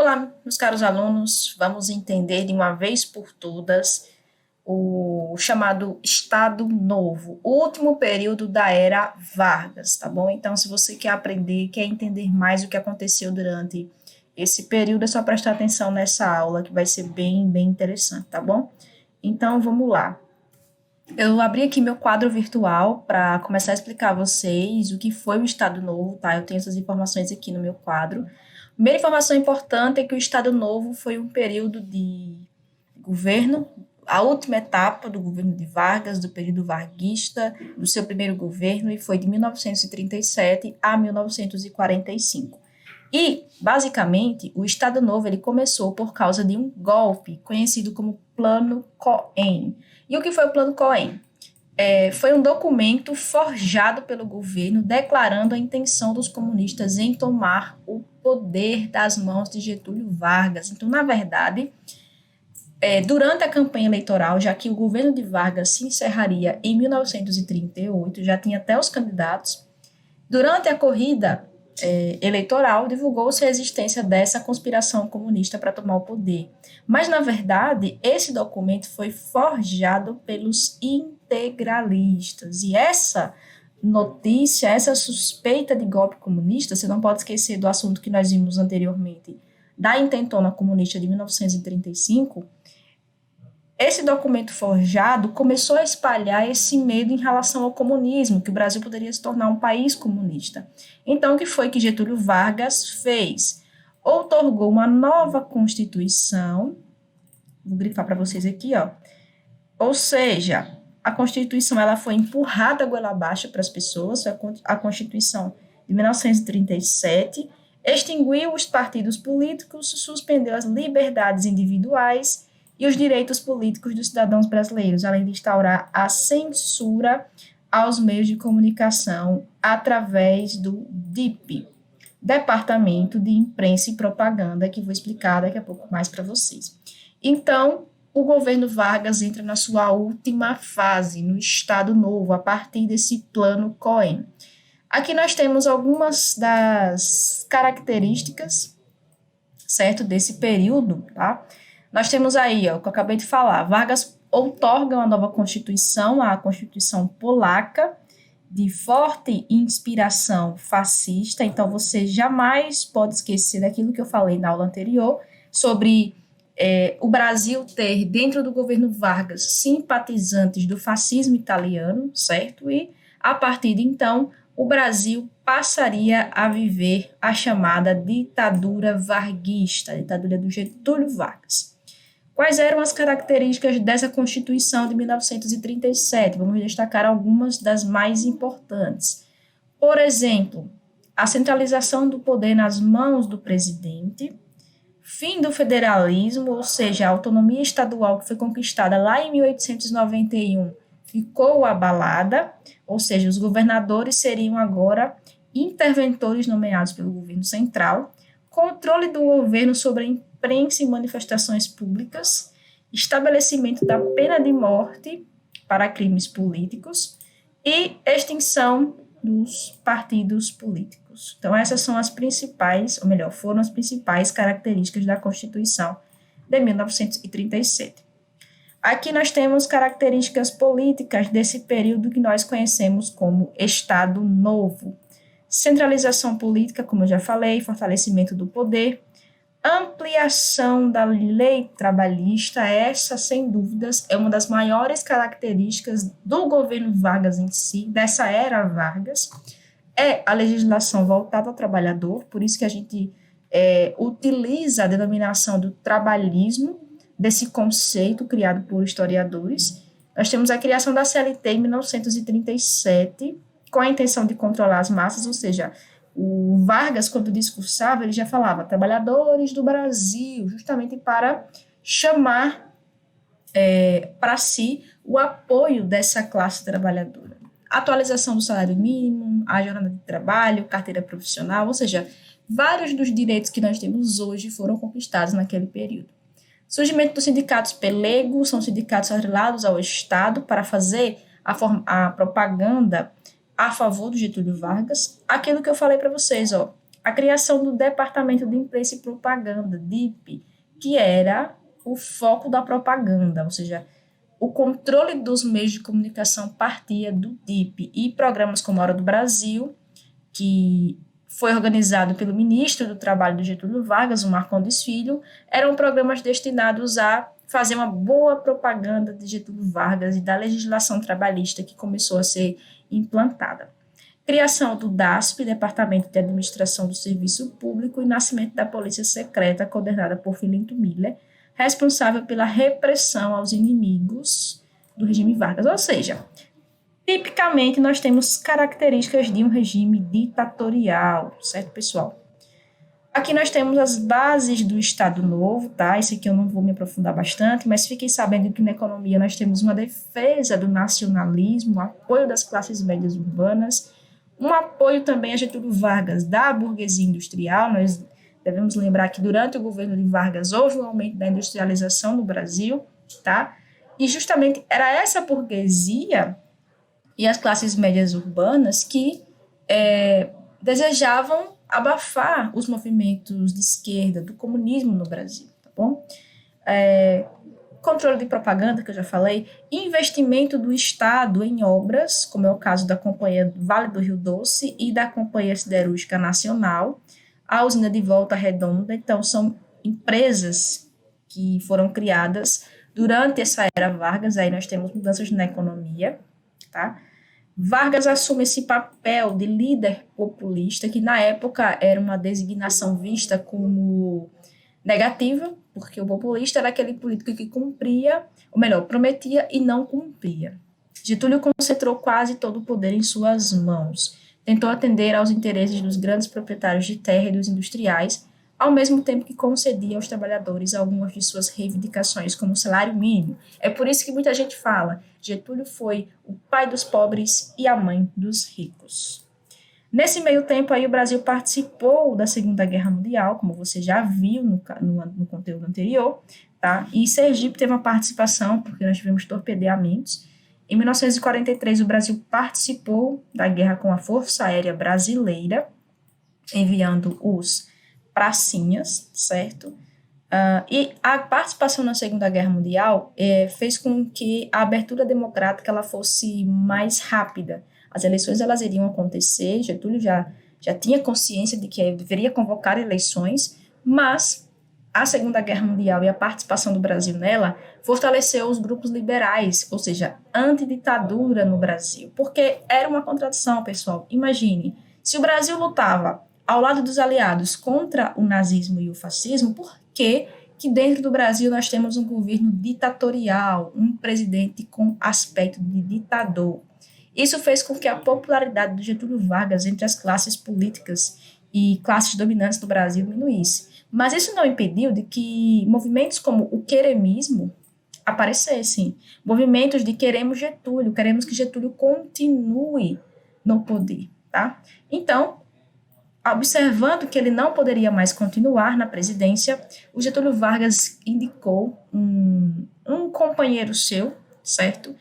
Olá, meus caros alunos, vamos entender de uma vez por todas o chamado Estado Novo, o último período da era Vargas, tá bom? Então, se você quer aprender, quer entender mais o que aconteceu durante esse período, é só prestar atenção nessa aula que vai ser bem interessante, tá bom? Então, vamos lá. Eu abri aqui meu quadro virtual para começar a explicar a vocês o que foi o Estado Novo, tá? Eu tenho essas informações aqui no meu quadro. Primeira informação importante é que o Estado Novo foi um período de governo, a última etapa do governo de Vargas, do período varguista, do seu primeiro governo, e foi de 1937 a 1945. E, basicamente, o Estado Novo ele começou por causa de um golpe conhecido como Plano Cohen. E o que foi o Plano Cohen? Foi um documento forjado pelo governo declarando a intenção dos comunistas em tomar o poder das mãos de Getúlio Vargas. Então, na verdade, durante a campanha eleitoral, já que o governo de Vargas se encerraria em 1938, já tinha até os candidatos, durante a corrida eleitoral, divulgou-se a existência dessa conspiração comunista para tomar o poder. Mas, na verdade, esse documento foi forjado pelos integralistas. E essa notícia, essa suspeita de golpe comunista, você não pode esquecer do assunto que nós vimos anteriormente, da intentona comunista de 1935, esse documento forjado começou a espalhar esse medo em relação ao comunismo, que o Brasil poderia se tornar um país comunista. Então, o que foi que Getúlio Vargas fez? Outorgou uma nova Constituição, vou grifar para vocês aqui, ó. Ou seja, a Constituição ela foi empurrada goela abaixo para as pessoas, a Constituição de 1937, extinguiu os partidos políticos, suspendeu as liberdades individuais e os direitos políticos dos cidadãos brasileiros, além de instaurar a censura aos meios de comunicação através do DIP, Departamento de Imprensa e Propaganda, que vou explicar daqui a pouco mais para vocês. Então, o governo Vargas entra na sua última fase, no Estado Novo, a partir desse Plano Cohen. Aqui nós temos algumas das características, certo, desse período, tá? Nós temos aí, ó, o que eu acabei de falar, Vargas outorga uma nova Constituição, a Constituição Polaca, de forte inspiração fascista, então você jamais pode esquecer daquilo que eu falei na aula anterior, sobre o Brasil ter, dentro do governo Vargas, simpatizantes do fascismo italiano, certo? E, a partir de então, o Brasil passaria a viver a chamada ditadura varguista, a ditadura do Getúlio Vargas. Quais eram as características dessa Constituição de 1937? Vamos destacar algumas das mais importantes. Por exemplo, a centralização do poder nas mãos do presidente, fim do federalismo, ou seja, a autonomia estadual que foi conquistada lá em 1891 ficou abalada, ou seja, os governadores seriam agora interventores nomeados pelo governo central, controle do governo sobre a imprensa e manifestações públicas, estabelecimento da pena de morte para crimes políticos e extinção dos partidos políticos. Então, essas são as principais, ou melhor, foram as principais características da Constituição de 1937. Aqui nós temos características políticas desse período que nós conhecemos como Estado Novo. Centralização política, como eu já falei, fortalecimento do poder, ampliação da lei trabalhista, essa, sem dúvidas, é uma das maiores características do governo Vargas em si, dessa era Vargas, é a legislação voltada ao trabalhador, por isso que a gente utiliza a denominação do trabalhismo, desse conceito criado por historiadores. Nós temos a criação da CLT em 1937, com a intenção de controlar as massas, ou seja, o Vargas, quando discursava, ele já falava trabalhadores do Brasil, justamente para chamar para si o apoio dessa classe trabalhadora. Atualização do salário mínimo, a jornada de trabalho, carteira profissional, ou seja, vários dos direitos que nós temos hoje foram conquistados naquele período. Surgimento dos sindicatos pelegos, são sindicatos atrelados ao Estado para fazer a propaganda a favor do Getúlio Vargas. Aquilo que eu falei para vocês, ó, a criação do Departamento de Imprensa e Propaganda, DIP, que era o foco da propaganda, ou seja, o controle dos meios de comunicação partia do DIP, e programas como a Hora do Brasil, que foi organizado pelo ministro do Trabalho do Getúlio Vargas, o Marcondes Filho, eram programas destinados a fazer uma boa propaganda de Getúlio Vargas e da legislação trabalhista que começou a ser implantada. Criação do DASP, Departamento de Administração do Serviço Público, e nascimento da Polícia Secreta, coordenada por Filinto Miller, responsável pela repressão aos inimigos do regime Vargas. Ou seja, tipicamente nós temos características de um regime ditatorial, certo, pessoal? Aqui nós temos as bases do Estado Novo, tá? Isso aqui eu não vou me aprofundar bastante, mas fiquem sabendo que na economia nós temos uma defesa do nacionalismo, um apoio das classes médias urbanas, um apoio também a Getúlio Vargas da burguesia industrial. Nós devemos lembrar que durante o governo de Vargas houve um aumento da industrialização no Brasil, tá? E justamente era essa burguesia e as classes médias urbanas que desejavam abafar os movimentos de esquerda, do comunismo no Brasil, tá bom? Controle de propaganda, que eu já falei, investimento do Estado em obras, como é o caso da Companhia Vale do Rio Doce e da Companhia Siderúrgica Nacional, a usina de Volta Redonda. Então, são empresas que foram criadas durante essa era Vargas. Aí nós temos mudanças na economia, tá? Vargas assume esse papel de líder populista, que na época era uma designação vista como negativa, porque o populista era aquele político que cumpria, ou melhor, prometia e não cumpria. Getúlio concentrou quase todo o poder em suas mãos, tentou atender aos interesses dos grandes proprietários de terra e dos industriais, ao mesmo tempo que concedia aos trabalhadores algumas de suas reivindicações, como o salário mínimo. É por isso que muita gente fala, Getúlio foi o pai dos pobres e a mãe dos ricos. Nesse meio tempo aí, o Brasil participou da Segunda Guerra Mundial, como você já viu no conteúdo anterior, tá? E Sergipe teve uma participação, porque nós tivemos torpedeamentos. Em 1943, o Brasil participou da guerra com a Força Aérea Brasileira, enviando os pracinhas, certo? E a participação na Segunda Guerra Mundial fez com que a abertura democrática ela fosse mais rápida. As eleições elas iriam acontecer, Getúlio já tinha consciência de que deveria convocar eleições, mas a Segunda Guerra Mundial e a participação do Brasil nela fortaleceu os grupos liberais, ou seja, antiditadura no Brasil, porque era uma contradição, pessoal. Imagine, se o Brasil lutava ao lado dos aliados contra o nazismo e o fascismo, por que dentro do Brasil nós temos um governo ditatorial, um presidente com aspecto de ditador? Isso fez com que a popularidade do Getúlio Vargas entre as classes políticas e classes dominantes do Brasil diminuísse. Mas isso não impediu de que movimentos como o queremismo aparecessem. Movimentos de queremos Getúlio, queremos que Getúlio continue no poder, tá? Então, observando que ele não poderia mais continuar na presidência, o Getúlio Vargas indicou um companheiro seu, certo?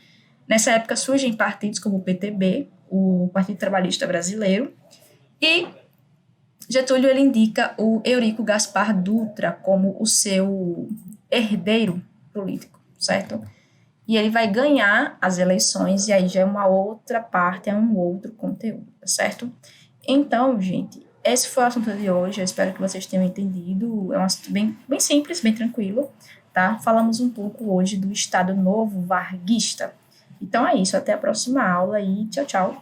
Nessa época surgem partidos como o PTB, o Partido Trabalhista Brasileiro, e Getúlio ele indica o Eurico Gaspar Dutra como o seu herdeiro político, certo? E ele vai ganhar as eleições, e aí já é uma outra parte, é um outro conteúdo, certo? Então, gente, esse foi o assunto de hoje, eu espero que vocês tenham entendido, é um assunto bem simples, bem tranquilo, tá? Falamos um pouco hoje do Estado Novo Varguista. Então é isso, até a próxima aula e tchau, tchau.